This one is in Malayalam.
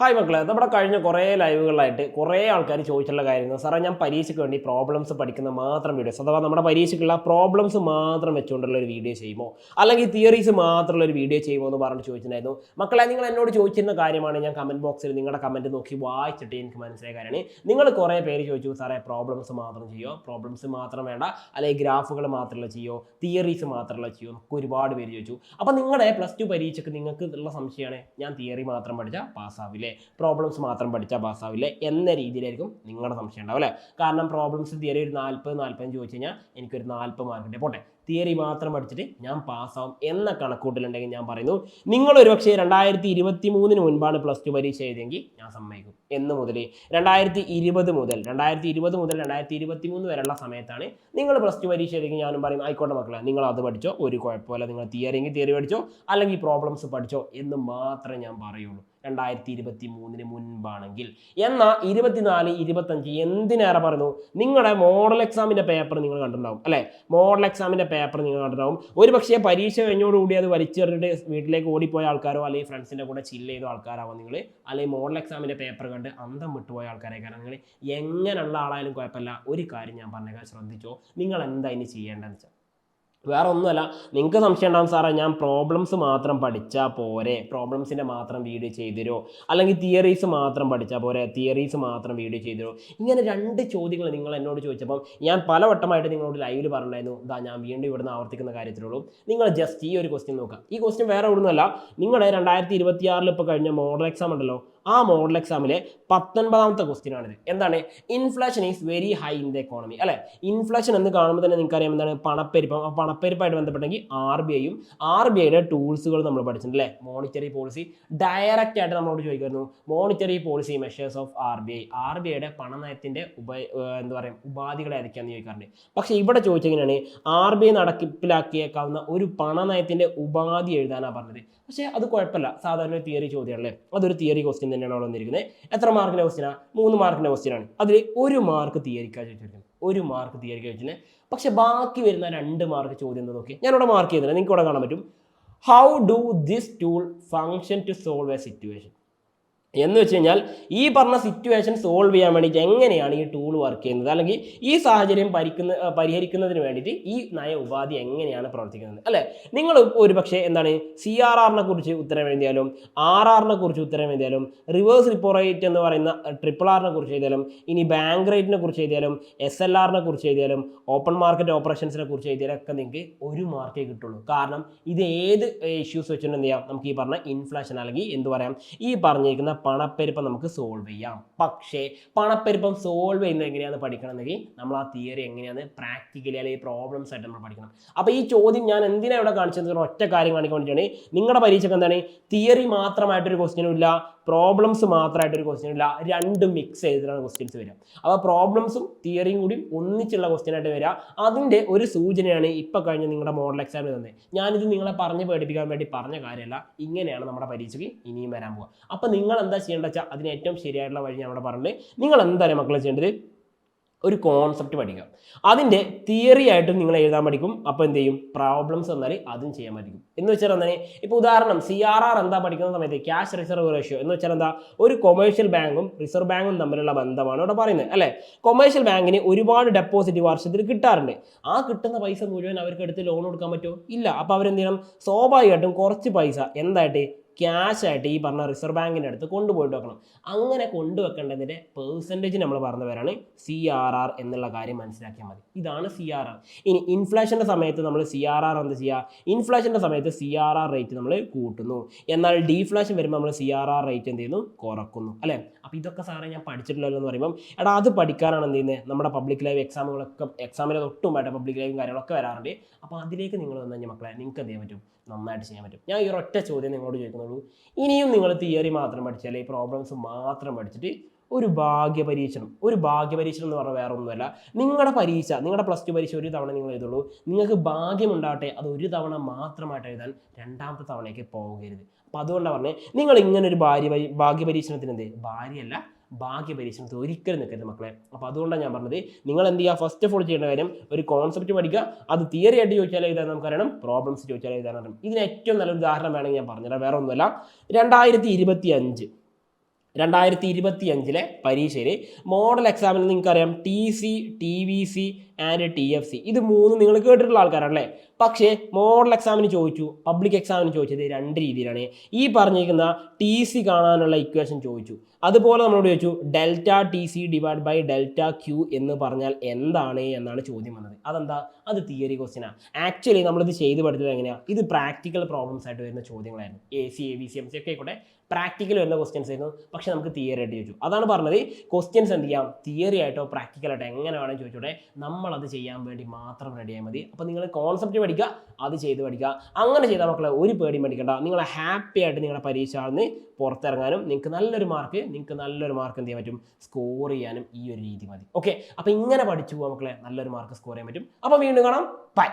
ഹായ് മക്കളെ, നമ്മുടെ കഴിഞ്ഞ കുറേ ലൈവുകളിലായിട്ട് കുറേ ആൾക്കാർ ചോദിച്ചിട്ടുള്ള കാര്യങ്ങൾ സാറേ ഞാൻ പരീക്ഷയ്ക്ക് വേണ്ടി പ്രോബ്ലംസ് പഠിക്കുന്ന മാത്രം വീഡിയോസ് അഥവാ നമ്മുടെ പരീക്ഷയ്ക്കുള്ള പ്രോബ്ലംസ് മാത്രം വെച്ചുകൊണ്ടുള്ള ഒരു വീഡിയോ ചെയ്യുമോ അല്ലെങ്കിൽ തിയറീസ് മാത്രമുള്ള ഒരു വീഡിയോ ചെയ്യുമോ എന്ന് പറഞ്ഞിട്ട് ചോദിച്ചിട്ടുണ്ടായിരുന്നു. മക്കളെ, നിങ്ങൾ എന്നോട് ചോദിച്ചിരുന്ന കാര്യമാണ്. ഞാൻ കമൻറ്റ് ബോക്സിൽ നിങ്ങളുടെ കമൻറ്റ് നോക്കി വായിച്ചിട്ട് എനിക്ക് മനസ്സിലായ കാര്യമാണ്. നിങ്ങൾ കുറേ പേര് ചോദിച്ചു സാറേ പ്രോബ്ലംസ് മാത്രം ചെയ്യുമോ, പ്രോബ്ലംസ് മാത്രം വേണ്ട, അല്ലെങ്കിൽ ഗ്രാഫുകൾ മാത്രമല്ല ചെയ്യുമോ, തിയറീസ് മാത്രമല്ല ചെയ്യുമോ, നമുക്ക് ഒരുപാട് പേര് ചോദിച്ചു. അപ്പോൾ നിങ്ങളുടെ +2 പരീക്ഷയ്ക്ക് നിങ്ങൾക്ക് ഉള്ള സംശയമാണ് ഞാൻ തിയറി മാത്രം പഠിച്ചാൽ പാസ്സാവില്ലേ, പ്രോബ്ലംസ് മാത്രം പഠിച്ചാൽ പാസ്സാവില്ലേ എന്ന രീതിയിലായിരിക്കും നിങ്ങളുടെ സംശയം ഉണ്ടാവും അല്ലേ. കാരണം പ്രോബ്ലംസ് തിയറി ഒരു 40-45 ചോദിച്ചു കഴിഞ്ഞാൽ എനിക്കൊരു 40 മാർക്കിൻ്റെ പോട്ടെ, തിയറി മാത്രം പഠിച്ചിട്ട് ഞാൻ പാസ്സാവും എന്ന കണക്കൂട്ടലുണ്ടെങ്കിൽ ഞാൻ പറയുന്നു നിങ്ങളൊരു പക്ഷേ 2023 മുൻപാണ് +2 പരീക്ഷ എഴുതിയെങ്കിൽ ഞാൻ സമ്മതിക്കും. എന്ന് മുതൽ 2020 മുതൽ 2023 വരെയുള്ള സമയത്താണ് നിങ്ങൾ +2 പരീക്ഷ എഴുതിയെങ്കിൽ ഞാനും പറയും ആയിക്കോട്ടെ മക്കളെ, നിങ്ങൾ അത് പഠിച്ചോ, ഒരു കുഴപ്പമില്ല, നിങ്ങൾ തിയറി പഠിച്ചോ അല്ലെങ്കിൽ പ്രോബ്ലംസ് പഠിച്ചോ എന്ന് മാത്രമേ ഞാൻ പറയുള്ളൂ 2023 മുൻപാണെങ്കിൽ. എന്നാൽ 24, 25 എന്തിനേറെ പറയുന്നു, നിങ്ങളുടെ മോഡൽ എക്സാമിൻ്റെ പേപ്പർ നിങ്ങൾ കണ്ടിട്ടുണ്ടാവും അല്ലേ. മോഡൽ എക്സാമിൻ്റെ പേപ്പർ നിങ്ങൾ കണ്ടിട്ടുണ്ടാവും. ഒരു പക്ഷേ പരീക്ഷ കഴിഞ്ഞോടുകൂടി അത് വലിച്ചെറിഞ്ഞിട്ട് വീട്ടിലേക്ക് ഓടിപ്പോയ ആൾക്കാരോ അല്ലെങ്കിൽ ഫ്രണ്ട്സിൻ്റെ കൂടെ ചില്ല് ചെയ്ത ആൾക്കാരാവാം നിങ്ങൾ, അല്ലെങ്കിൽ മോഡൽ എക്സാമിൻ്റെ പേപ്പർ കണ്ട് അന്തം വിട്ടുപോയ ആൾക്കാരെ. കാരണം നിങ്ങൾ എങ്ങനെയുള്ള ആളായാലും കുഴപ്പമില്ല, ഒരു കാര്യം ഞാൻ പറഞ്ഞേക്കാൻ ശ്രദ്ധിച്ചോ, നിങ്ങൾ എന്താ ഇനി ചെയ്യേണ്ടതെന്ന് വെച്ചാൽ വേറെ ഒന്നുമല്ല. നിങ്ങൾക്ക് സംശയം ഉണ്ടാകും സാറേ ഞാൻ പ്രോബ്ലംസ് മാത്രം പഠിച്ചാൽ പോരെ, പ്രോബ്ലംസിൻ്റെ മാത്രം വീഡിയോ ചെയ്തുതരുമോ, അല്ലെങ്കിൽ തിയറീസ് മാത്രം പഠിച്ചാൽ പോരെ, തിയറീസ് മാത്രം വീഡിയോ ചെയ്തുതരുമോ. ഇങ്ങനെ 2 ചോദ്യങ്ങൾ നിങ്ങൾ എന്നോട് ചോദിച്ചപ്പം ഞാൻ പലവട്ടമായിട്ട് നിങ്ങളോട് ലൈവിൽ പറഞ്ഞിട്ടുണ്ടായിരുന്നു. ഇതാ ഞാൻ വീണ്ടും ഇവിടുന്ന് ആവർത്തിക്കുന്ന കാര്യത്തിലുള്ളൂ. നിങ്ങൾ ജസ്റ്റ് ഈ ഒരു ക്വസ്റ്റ്യൻ നോക്കുക. ഈ ക്വസ്റ്റ്യൻ വേറെ ഒന്നുമല്ല, നിങ്ങളുടെ 2026 ഇപ്പോൾ കഴിഞ്ഞ മോഡൽ എക്സാം ഉണ്ടല്ലോ, ആ മോഡൽ എക്സാമിലെ 19ാമത്തെ ക്വസ്റ്റ്യൻ ആണിത്. എന്താണ്? Inflation is very high in the economy അല്ലെ. ഇൻഫ്ലേഷൻ എന്ന് കാണുമ്പോൾ തന്നെ നിങ്ങൾക്കറിയാം എന്താണ് പണപ്പെരുപ്പം. ആ പണപ്പെരുപ്പമായിട്ട് ബന്ധപ്പെട്ടെങ്കിൽ RBIയുടെ ടൂൾസുകൾ നമ്മൾ പഠിച്ചിട്ടുണ്ട് അല്ലേ. മോണിറ്ററി പോളിസി ഡയറക്റ്റ് ആയിട്ട് നമ്മളോട് ചോദിക്കുമായിരുന്നു. മോണിറ്ററി പോളിസി മെഷേഴ്സ് ഓഫ് RBIയുടെ പണനയത്തിന്റെ ഉപാധികൾ ഏതൊക്കെയാണെന്ന് ചോദിക്കാറുണ്ട്. പക്ഷേ ഇവിടെ ചോദിച്ചെങ്ങനെയാണ് RBI നടപ്പിലാക്കിയേക്കാവുന്ന ഒരു പണനയത്തിന്റെ ഉപാധി എഴുതാനാണ് പറഞ്ഞത്. പക്ഷേ അത് കുഴപ്പമില്ല, സാധാരണ ഒരു തിയറി ചോദ്യമാണല്ലേ, അതൊരു തിയറി ക്വസ്റ്റ്യൻ തന്നെയാണ് അവിടെ വന്നിരിക്കുന്നത്. എത്ര മാർക്കിൻ്റെ ക്വസ്റ്റ്യനാണ്? 3 മാർക്കിൻ്റെ ക്വസ്റ്റ്യനാണ്. അതിൽ 1 മാർക്ക് തിയറിക്കാണ് ചോദിച്ചിരിക്കുന്നത്, 1 മാർക്ക് തിയറിക്ക് ചോദിച്ചിട്ടുണ്ട്. പക്ഷെ ബാക്കി വരുന്ന 2 മാർക്ക് ചോദ്യം എന്താ നോക്കി, ഞാനിവിടെ മാർക്ക് ചെയ്തില്ല, നിങ്ങൾക്ക് ഇവിടെ കാണാൻ പറ്റും. How do this tool function to solve a situation എന്ന് വെച്ച് കഴിഞ്ഞാൽ ഈ പറഞ്ഞ സിറ്റുവേഷൻ സോൾവ് ചെയ്യാൻ വേണ്ടിയിട്ട് എങ്ങനെയാണ് ഈ ടൂൾ വർക്ക് ചെയ്യുന്നത്, അല്ലെങ്കിൽ ഈ സാഹചര്യം പരിഹരിക്കുന്നതിന് വേണ്ടിയിട്ട് ഈ നയ ഉപാധി എങ്ങനെയാണ് പ്രവർത്തിക്കുന്നത് അല്ലേ. നിങ്ങൾ ഒരു പക്ഷേ എന്താണ് CRRനെ കുറിച്ച് ഉത്തരം എഴുതിയാലും RRനെ കുറിച്ച് ഉത്തരം എഴുതിയാലും റിവേഴ്സ് റിപ്പോ റേറ്റ് എന്ന് പറയുന്ന RRRനെ കുറിച്ച് എഴുതിയാലും ഇനി ബാങ്ക് റേറ്റിനെ കുറിച്ച് എഴുതിയാലും SLRനെ കുറിച്ച് എഴുതിയാലും ഓപ്പൺ മാർക്കറ്റ് ഓപ്പറേഷൻസിനെ കുറിച്ച് എഴുതിയാലും ഒക്കെ നിങ്ങൾക്ക് 1 മാർക്കേ കിട്ടുള്ളൂ. കാരണം ഇത് ഏത് ഇഷ്യൂസ് വെച്ചിട്ട് എന്ത് ചെയ്യാം, നമുക്ക് ഈ പറഞ്ഞ ഇൻഫ്ലേഷൻ അല്ലെങ്കിൽ എന്ത് പറയാം, ഈ പറഞ്ഞിരിക്കുന്ന പണപ്പെരുപ്പം നമുക്ക് സോൾവ് ചെയ്യാം. പക്ഷേ പണപ്പെരുപ്പം സോൾവ് ചെയ്യുന്നത് എങ്ങനെയാണ് പഠിക്കണമെങ്കിൽ നമ്മൾ ആ തിയറി എങ്ങനെയാണ് പ്രാക്ടിക്കലി അല്ലെങ്കിൽ പ്രോബ്ലംസ് ആയിട്ട് നമ്മൾ പഠിക്കണം. അപ്പോൾ ഈ ചോദ്യം ഞാൻ എന്തിനാണ് ഇവിടെ കാണിച്ചത്, ഒറ്റ കാര്യം കാണിക്കാൻ വേണ്ടിയിട്ടാണ്. നിങ്ങളുടെ പരീക്ഷയ്ക്ക് എന്താണ് തിയറി മാത്രമായിട്ടൊരു ക്വസ്റ്റ്യനും ഇല്ല, പ്രോബ്ലംസ് മാത്രമായിട്ടൊരു ക്വസ്റ്റ്യൻ ഇല്ല, 2 മിക്സ് ചെയ്തിട്ടാണ് ക്വസ്റ്റ്യൻസ് വരിക. അപ്പോൾ പ്രോബ്ലംസും തിയറിയും കൂടി ഒന്നിച്ചുള്ള ക്വസ്റ്റ്യൻ ആയിട്ട് വരിക. അതിൻ്റെ ഒരു സൂചനയാണ് ഇപ്പോൾ കഴിഞ്ഞ നിങ്ങളുടെ മോഡൽ എക്സാമിൽ തന്നെ. ഞാനിത് നിങ്ങളെ പറഞ്ഞ് പേടിപ്പിക്കാൻ വേണ്ടി പറഞ്ഞ കാര്യമല്ല, ഇങ്ങനെയാണ് നമ്മുടെ പരീക്ഷയ്ക്ക് ഇനിയും വരാൻ പോകുക. അപ്പോൾ നിങ്ങൾ എന്താ ചെയ്യേണ്ടത് വെച്ചാൽ അതിന് ഏറ്റവും ശരിയായിട്ടുള്ള വഴി ഞാൻ അവിടെ പറഞ്ഞത്, നിങ്ങൾ എന്താണ് മക്കളെ ചെയ്യേണ്ടത്, ഒരു കോൺസെപ്റ്റ് പഠിക്കുക, അതിൻ്റെ തിയറി ആയിട്ട് നിങ്ങൾ എഴുതാൻ പഠിക്കും. അപ്പോൾ എന്ത് ചെയ്യും, പ്രോബ്ലംസ് എന്നാൽ അതും ചെയ്യാൻ പഠിക്കും. എന്ന് വെച്ചാൽ എന്താണ്, ഇപ്പോൾ ഉദാഹരണം CRR എന്താ പഠിക്കുന്ന സമയത്ത് ക്യാഷ് റിസർവ് റേഷ്യോ എന്ന് വെച്ചാൽ എന്താ, ഒരു കൊമേഴ്ഷ്യൽ ബാങ്കും റിസർവ് ബാങ്കും തമ്മിലുള്ള ബന്ധമാണ് ഇവിടെ പറയുന്നത് അല്ലേ. കൊമേഴ്ഷ്യൽ ബാങ്കിന് ഒരുപാട് ഡെപ്പോസിറ്റ് വർഷത്തിൽ കിട്ടാറുണ്ട്. ആ കിട്ടുന്ന പൈസ മുഴുവൻ അവർക്ക് എടുത്ത് ലോൺ കൊടുക്കാൻ പറ്റുമോ? ഇല്ല. അപ്പോൾ അവരെന്ത് ചെയ്യണം, സ്വാഭാവികമായിട്ടും കുറച്ച് പൈസ എന്തായിട്ട് ക്യാഷ് ആയിട്ട് ഈ പറഞ്ഞ റിസർവ് ബാങ്കിൻ്റെ അടുത്ത് കൊണ്ടുപോയിട്ട് വെക്കണം. അങ്ങനെ കൊണ്ടുവെക്കേണ്ടതിൻ്റെ പെർസെൻറ്റേജ് നമ്മൾ പറഞ്ഞവരാണ് CRR എന്നുള്ള കാര്യം മനസ്സിലാക്കിയാൽ മതി. ഇതാണ് CRR. ഇനി ഇൻഫ്ലേഷൻ്റെ സമയത്ത് നമ്മൾ CRR എന്ത് ചെയ്യുക, ഇൻഫ്ലേഷൻ്റെ സമയത്ത് CRR റേറ്റ് നമ്മൾ കൂട്ടുന്നു, എന്നാൽ ഡീഫ്ലേഷൻ വരുമ്പോൾ നമ്മൾ CRR റേറ്റ് എന്ത് ചെയ്യുന്നു, കുറക്കുന്നു അല്ലേ. അപ്പോൾ ഇതൊക്കെ സാറേ ഞാൻ പഠിച്ചിട്ടില്ലല്ലോ എന്ന് പറയുമ്പോൾ, എടാ അത് പഠിക്കാനാണ് എന്ത് ചെയ്യുന്നത്, നമ്മുടെ പബ്ലിക് ലൈവ് എക്സാമിന് തൊട്ടുമായിട്ട് പബ്ലിക് ലൈവും കാര്യങ്ങളൊക്കെ വരാറുണ്ട്. അപ്പോൾ അതിലേക്ക് നിങ്ങൾ വന്നു കഴിഞ്ഞാൽ മക്കളെ നിങ്ങൾക്ക് എന്ത് ചെയ്യാൻ പറ്റും, നന്നായിട്ട് ചെയ്യാൻ പറ്റും. ഞാൻ ഈ ഒരൊറ്റ ചോദ്യം നിങ്ങളോട് ചോദിക്കുന്നുള്ളൂ, ഇനിയും നിങ്ങൾ തിയറി മാത്രം പഠിച്ചാൽ ഈ പ്രോബ്ലംസ് മാത്രം പഠിച്ചിട്ട് ഒരു ഭാഗ്യപരീക്ഷണം എന്ന് പറഞ്ഞാൽ വേറെ ഒന്നുമല്ല, നിങ്ങളുടെ +2 പരീക്ഷ ഒരു തവണ നിങ്ങൾ എഴുതുള്ളൂ. നിങ്ങൾക്ക് ഭാഗ്യമുണ്ടാവട്ടെ, അത് ഒരു തവണ മാത്രമായിട്ട് എഴുതാൻ 2ാമത്തെ തവണയ്ക്ക് പോകരുത്. അപ്പോൾ അതുകൊണ്ടാണ് പറഞ്ഞത്, നിങ്ങൾ ഇങ്ങനെ ഒരു ഭാഗ്യപരീക്ഷണത്തിന് ഭാഗ്യപരീക്ഷണത്തിൽ ഒരിക്കലും നിൽക്കരുത് മക്കളെ. അപ്പോൾ അതുകൊണ്ടാണ് ഞാൻ പറഞ്ഞത്, നിങ്ങൾ എന്ത് ചെയ്യുക, ഫസ്റ്റ് ഓഫ് ഓൾ ചെയ്യേണ്ട കാര്യം ഒരു കോൺസെപ്റ്റ് പഠിക്കുക, അത് തിയറി ആയിട്ട് ചോദിച്ചാൽ എഴുതാൻ നമുക്കറിയണം, പ്രോബ്ലംസ് ചോദിച്ചാൽ എഴുതാനറിയണം. ഇതിന് ഏറ്റവും നല്ലൊരു ഉദാഹരണം വേണമെങ്കിൽ ഞാൻ പറഞ്ഞുതരാം, വേറെ ഒന്നുമല്ല. 2025 2025 പരീക്ഷയിൽ മോഡൽ എക്സാമിന് നിങ്ങൾക്കറിയാം TC TVC ആൻഡ് TFC ഇത് മൂന്നും നിങ്ങൾ കേട്ടിട്ടുള്ള ആൾക്കാരാണല്ലേ. പക്ഷേ മോഡൽ എക്സാമിന് ചോദിച്ചു, പബ്ലിക് എക്സാമിന് ചോദിച്ചത് രണ്ട് രീതിയിലാണ്. ഈ പറഞ്ഞിരിക്കുന്ന TC കാണാനുള്ള ഇക്വേഷൻ ചോദിച്ചു, അതുപോലെ നമ്മളോട് ചോദിച്ചു delta TC divide by delta Q എന്ന് പറഞ്ഞാൽ എന്താണ് എന്നാണ് ചോദ്യം വന്നത്. അതെന്താ? അത് തിയറി ക്വസ്റ്റ്യനാണ്. ആക്ച്വലി നമ്മളിത് ചെയ്ത് പഠിച്ചത് എങ്ങനെയാണ്? ഇത് പ്രാക്ടിക്കൽ പ്രോബ്ലംസ് ആയിട്ട് വരുന്ന ചോദ്യങ്ങളായിരുന്നു. AC ABC MC ഒക്കെ ആയിക്കോട്ടെ, പ്രാക്ടിക്കൽ വരുന്ന ക്വസ്റ്റ്യൻസ് ആയിരുന്നു. പക്ഷെ നമുക്ക് തിയറി ആയിട്ട് ചോദിച്ചു. അതാണ് പറഞ്ഞത്, ക്വസ്റ്റ്യൻസ് എന്ത് ചെയ്യാം, തിയറി ആയിട്ടോ പ്രാക്ടിക്കൽ ആയിട്ടോ എങ്ങനെ വേണമെങ്കിൽ ചോദിച്ചോട്ടെ, നമ്മളത് ചെയ്യാൻ വേണ്ടി മാത്രം റെഡി ആയാൽ മതി. അപ്പോൾ നിങ്ങൾ കോൺസെപ്റ്റ് പഠിക്കുക, അത് ചെയ്ത് പഠിക്കുക. അങ്ങനെ ചെയ്താൽ മക്കളെ ഒരു പേടിയും പഠിക്കണ്ട. നിങ്ങൾ ഹാപ്പി ആയിട്ട് നിങ്ങളുടെ പരീക്ഷ ആണെന്ന് പുറത്തിറങ്ങാനും നിങ്ങൾക്ക് നല്ലൊരു മാർക്ക് എന്ത് ചെയ്യാൻ പറ്റും, സ്കോർ ചെയ്യാനും ഈ ഒരു രീതി മതി. ഓക്കെ, അപ്പോൾ ഇങ്ങനെ പഠിച്ചു പോകാൻ മക്കളെ നല്ലൊരു മാർക്ക് സ്കോർ ചെയ്യാൻ പറ്റും. അപ്പോൾ വീണ്ടും കാണാം. ബൈ.